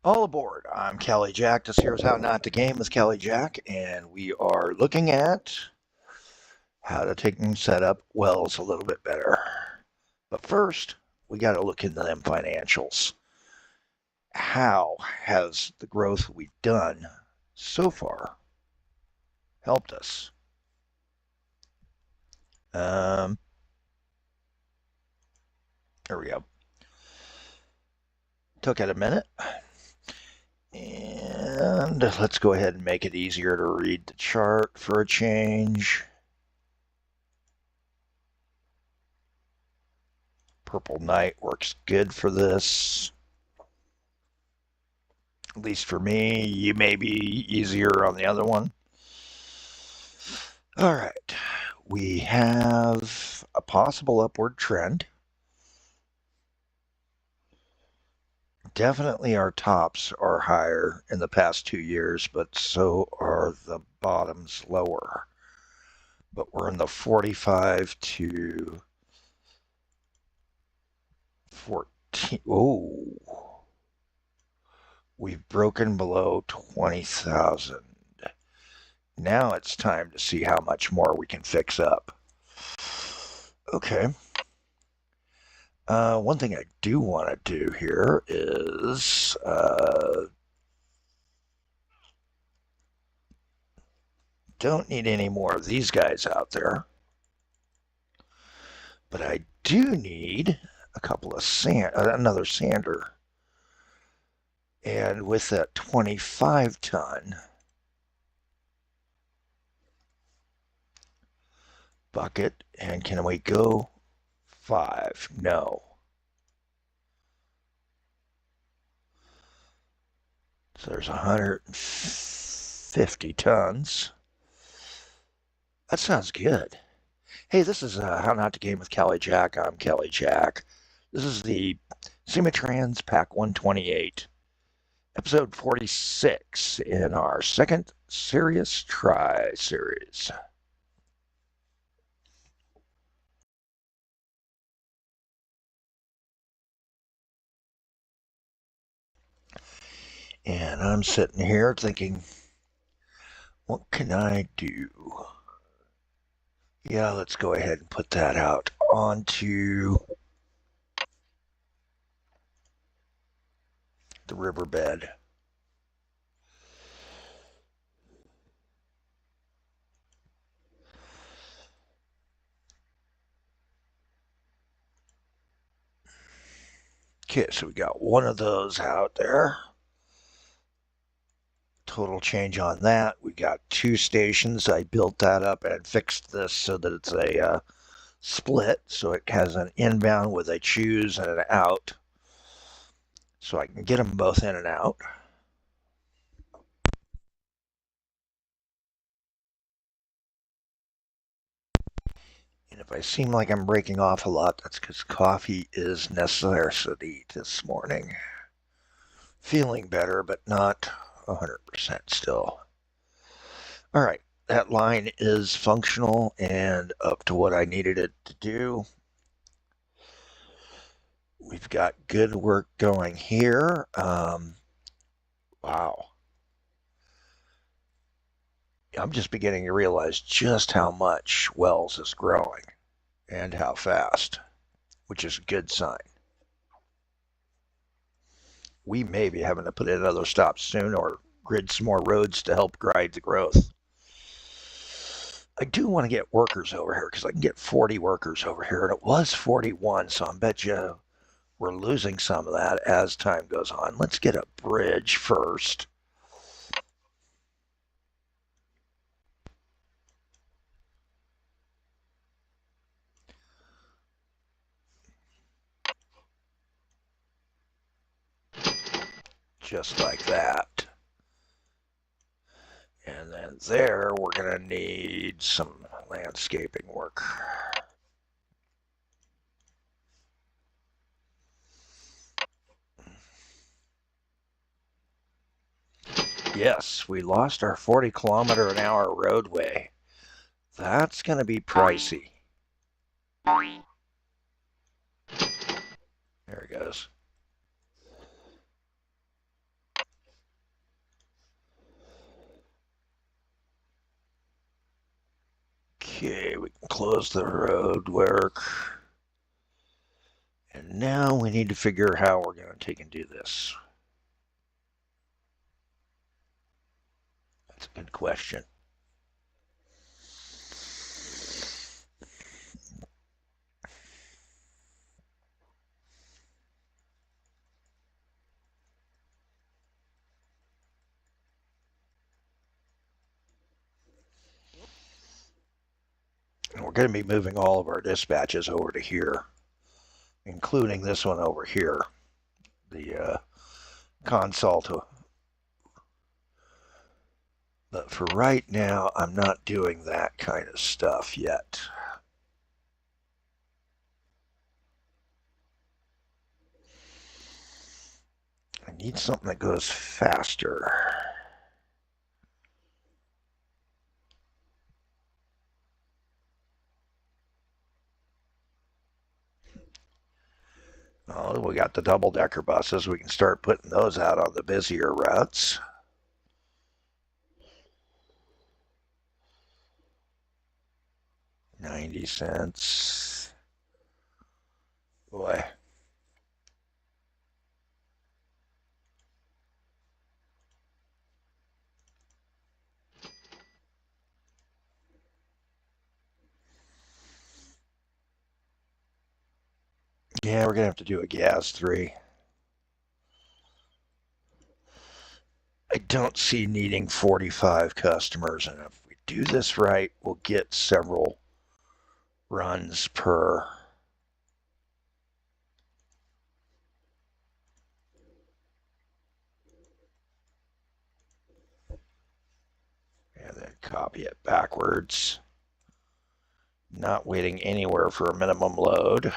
All aboard. I'm Kelly Jack. This here's How Not to Game with Kelly Jack, and we are looking at how to take and set up wells a little bit better. But first, we got to look into them financials. How has the growth we've done so far helped us? There we go. Took it a minute. And let's go ahead and make it easier to read the chart for a change. Purple Knight works good for this. At least for me, you may be easier on the other one. All right, we have a possible upward trend. Definitely our tops are higher in the past 2 years, but so are the bottoms lower. But we're in the 45 to 14. Oh, we've broken below 20,000. Now it's time to see how much more we can fix up. Okay. One thing I do want to do here is don't need any more of these guys out there, but I do need a couple of another sander, and with that 25 ton bucket, and can we go 5? No. So there's 150 tons. That sounds good. Hey, this is How Not to Game with Kelly Jack. I'm Kelly Jack. This is the Simutrans Pak128, episode 46 in our second Serious Try series. And I'm sitting here thinking, what can I do? Yeah, let's go ahead and put that out onto the riverbed. Okay, so we got one of those out there. Total change on that. We got 2 stations. I built that up and fixed this so that it's a split, so it has an inbound with a choose and an out, so I can get them both in and out. And if I seem like I'm breaking off a lot, that's because coffee is necessity this morning. Feeling better, but not 100% still. All right, that line is functional and up to what I needed it to do. We've got good work going here. Wow. I'm just beginning to realize just how much Wells is growing and how fast, which is a good sign. We may be having to put in another stop soon or grid some more roads to help guide the growth. I do want to get workers over here because I can get 40 workers over here, and it was 41, so I bet you we're losing some of that as time goes on. Let's get a bridge first. Just like that. And then there, we're going to need some landscaping work. Yes, we lost our 40-kilometer-an-hour roadway. That's going to be pricey. There it goes. close the road work. And now we need to figure how we're going to take and do this. That's a good question. And we're going to be moving all of our dispatches over to here, including this one over here, the consult. But for right now, I'm not doing that kind of stuff yet. I need something that goes faster. Oh, we got the double-decker buses. We can start putting those out on the busier routes. $0.90. Boy. Yeah, we're going to have to do a gas 3. I don't see needing 45 customers, and if we do this right, we'll get several runs per. And then copy it backwards. Not waiting anywhere for a minimum load.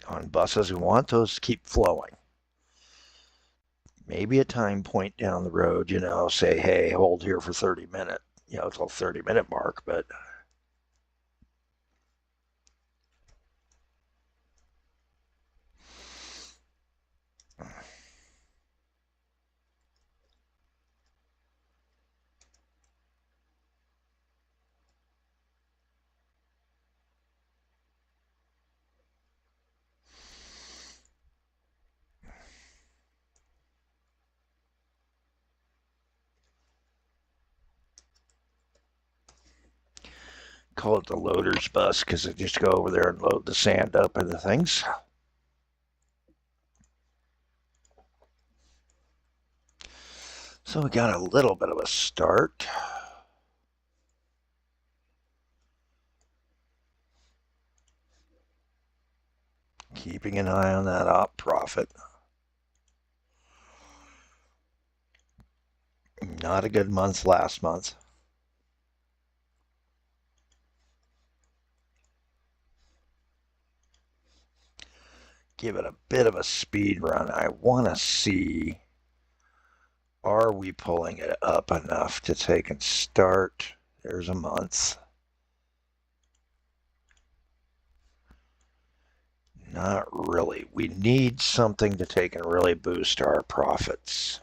On buses, we want those to keep flowing. Maybe a time point down the road, say, hey, hold here for 30 minutes, till 30-minute mark, but call it the loader's bus because they just go over there and load the sand up into things. So we got a little bit of a start. Keeping an eye on that op profit. Not a good month last month. Give it a bit of a speed run. I want to see, are we pulling it up enough to take and start? There's a month. Not really. We need something to take and really boost our profits.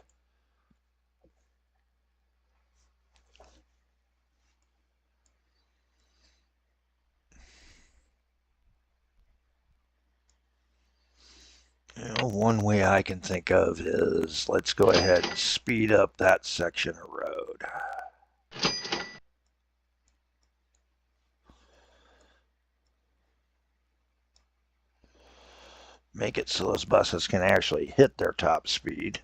One way I can think of is let's go ahead and speed up that section of road. Make it so those buses can actually hit their top speed.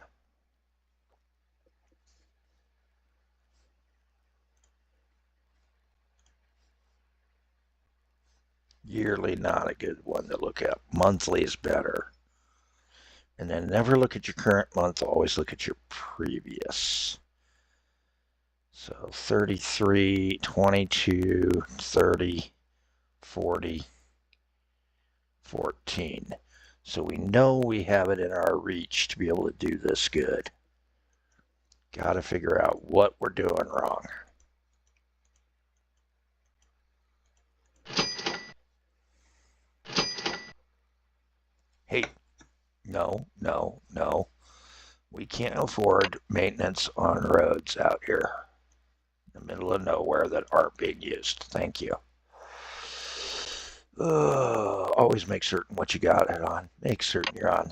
Yearly, not a good one to look at. Monthly is better. And then never look at your current month, always look at your previous. So 33, 22, 30, 40, 14. So we know we have it in our reach to be able to do this good. Got to figure out what we're doing wrong. Hey, no. We can't afford maintenance on roads out here. in the middle of nowhere that aren't being used. Thank you. Always make certain what you got it on. Make certain you're on.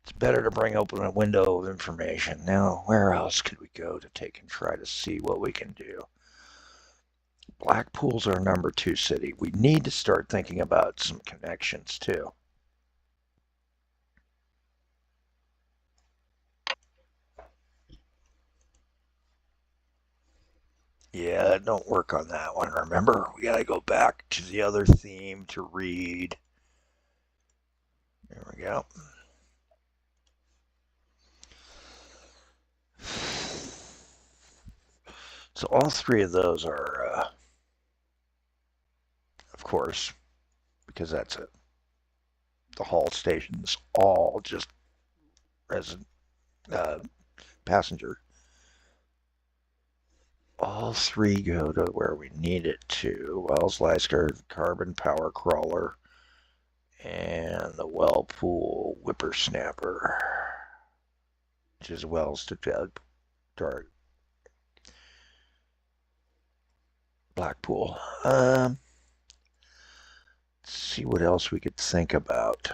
It's better to bring open a window of information. Now, where else could we go to take and try to see what we can do? Blackpool's our number 2 city. We need to start thinking about some connections too. Yeah, don't work on that one. Remember, we gotta go back to the other theme to read. There we go. So all 3 of those are, of course, because that's it. The haul stations all just resident passenger. All 3 go to where we need it to. Wells, Leisker, Carbon Power Crawler, and the Wellpool Whippersnapper, which is Wells to Dark Blackpool. Let's see what else we could think about.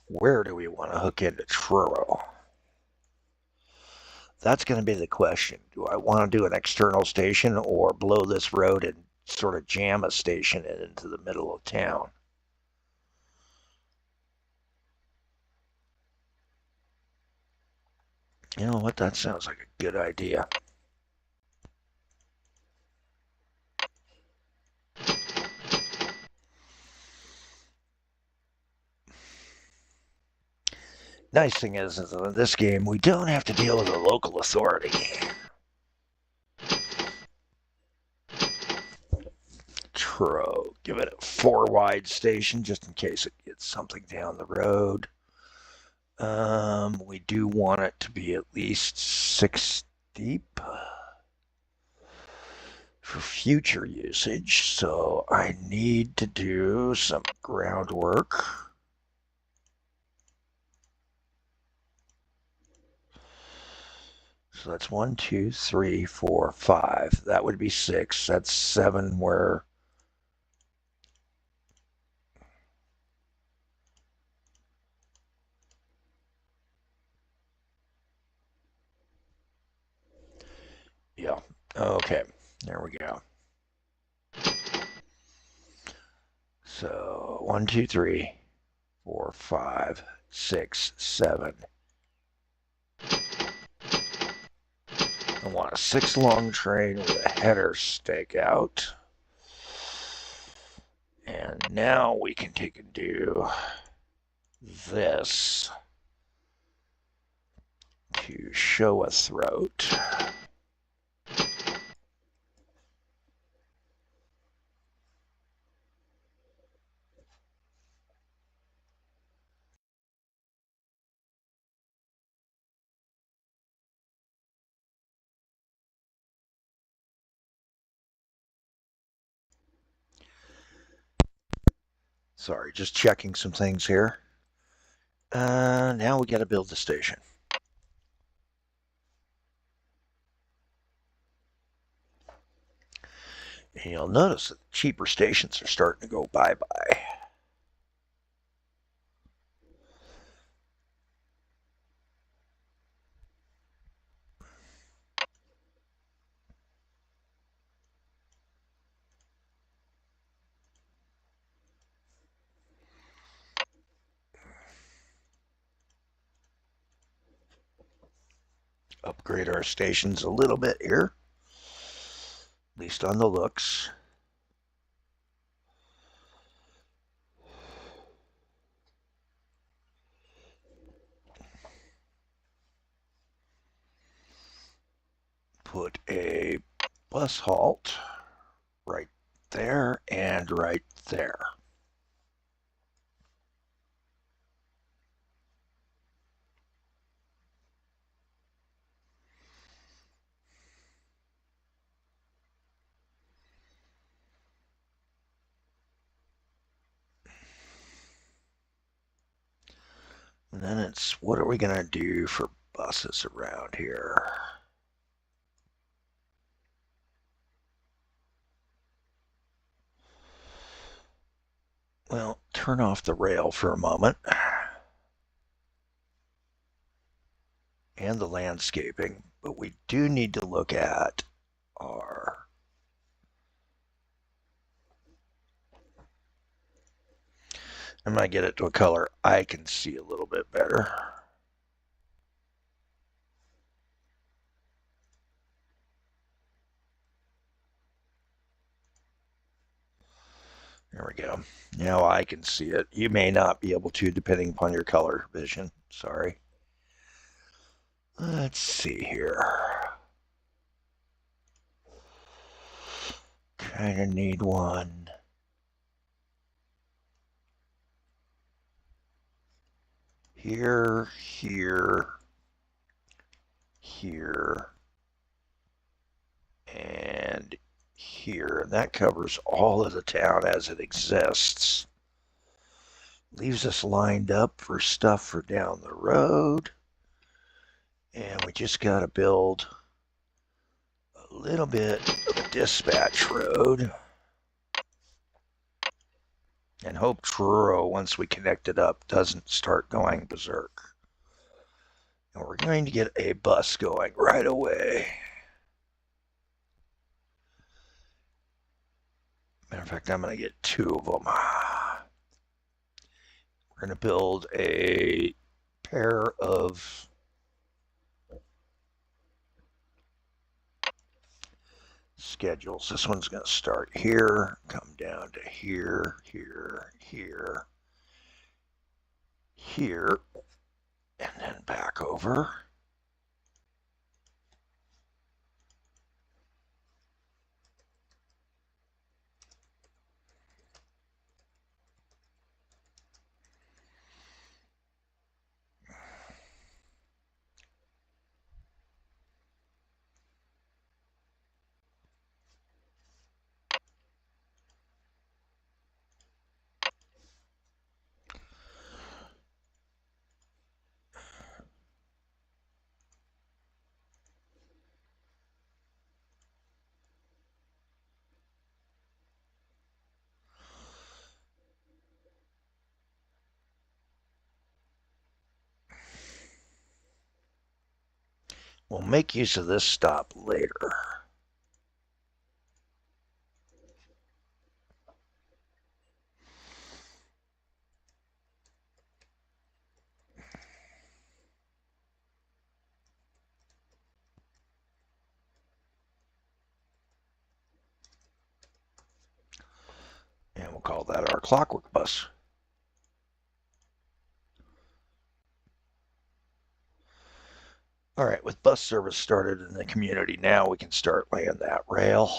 Where do we want to hook into Truro? That's going to be the question. Do I want to do an external station or blow this road and sort of jam a station into the middle of town? You know what? That sounds like a good idea. Nice thing is in this game, we don't have to deal with a local authority. Truro. Give it a 4 wide station just in case it gets something down the road. We do want it to be at least 6 deep for future usage, so I need to do some groundwork. So that's 1, 2, 3, 4, 5. That would be 6. That's 7 where yeah. Okay. There we go. So 1, 2, 3, 4, 5, 6, 7. I want a 6 long train with a header stake out. And now we can take and do this to show a throat. Sorry, just checking some things here. Now we got to build the station. And you'll notice that cheaper stations are starting to go bye-bye. Upgrade our stations a little bit here, at least on the looks. Put a bus halt right there and right there. maintenance. What are we going to do for buses around here? Well, turn off the rail for a moment. And the landscaping, but we do need to look at our I'm going to get it to a color I can see a little bit better. There we go. Now I can see it. You may not be able to, depending upon your color vision. Sorry. Let's see here. Kind of need one. Here, here, here, and here. And that covers all of the town as it exists. Leaves us lined up for stuff for down the road. And we just got to build a little bit of a dispatch road. And hope Truro, once we connect it up, doesn't start going berserk. And we're going to get a bus going right away. Matter of fact, I'm going to get 2 of them. We're going to build a pair of schedules. This one's going to start here, come down to here, here, here, here, and then back over. We'll make use of this stop later. And we'll call that our clockwork bus. All right, with bus service started in the community now, we can start laying that rail.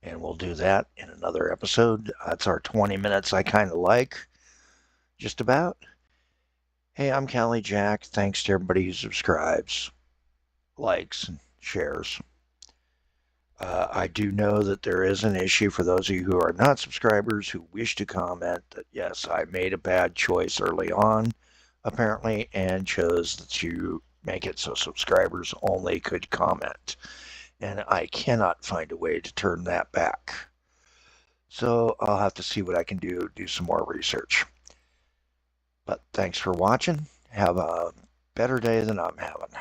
And we'll do that in another episode. That's our 20 minutes I kind of like, just about. Hey, I'm Callie Jack. Thanks to everybody who subscribes, likes, and shares. I do know that there is an issue for those of you who are not subscribers who wish to comment that, yes, I made a bad choice early on, apparently, and chose to make it so subscribers only could comment. And I cannot find a way to turn that back. So I'll have to see what I can do some more research. But thanks for watching. Have a better day than I'm having.